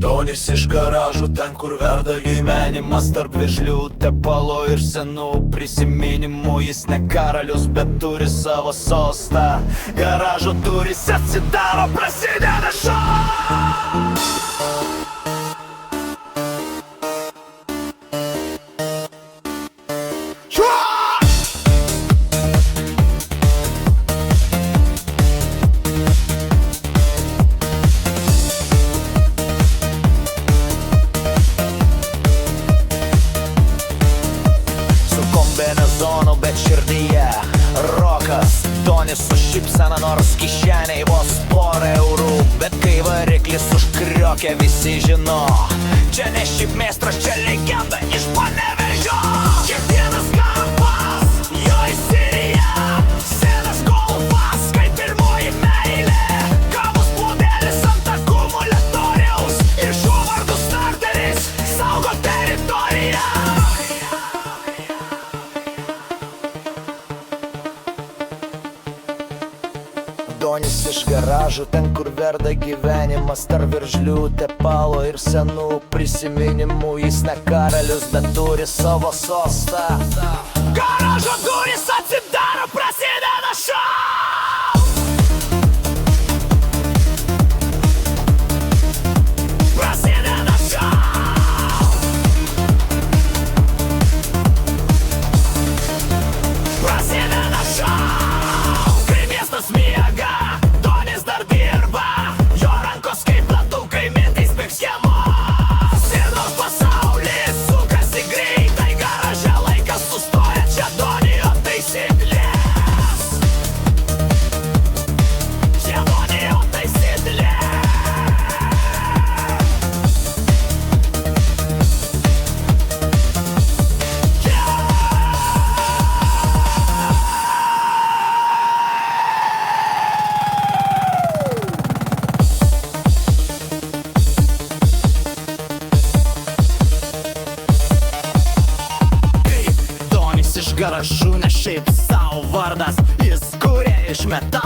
Donis iš garažų, ten kur verda gyvenimas, tarp vėžlių, tepalo ir senų prisiminimų. Jis ne karalius, bet turi savo sostą. Garažo durys atsidaro, prasideda šou. Kombinezonų, bet širdyje rokas. Donis su šypsena, nors kišeniai vos porą eurų. Bet kai variklis užkriokia, visi žino, čia ne šiaip meistras, čia legenda iš Panevėžio. Kiekvienas kampas, jo įsirija, senas golfas, kaip pirmoji meilė. Kavos puodelis ant akumuliatoriaus ir šiuo vardu starteris saugo teritoriją. Donis iš garažų, ten kur verda gyvenimas, tarp veržlių, tepalo ir senų prisiminimų. Jis ne karalius, bet turi savo sostą. Garažo durys atsidaro, prasideda šou. Prasideda šou. Prasideda šou. Kai miestas miega, Donis dar dirba. Jo rankos kaip platukai, mintais bėg schemos. Sienos pasaulis sukasi greitai, garaže laikas sustoja, čia Donijo taisyklės. Čia Donijo taisyklės. Iš garažų ne šiaip savo vardas, jis kuria iš metalo.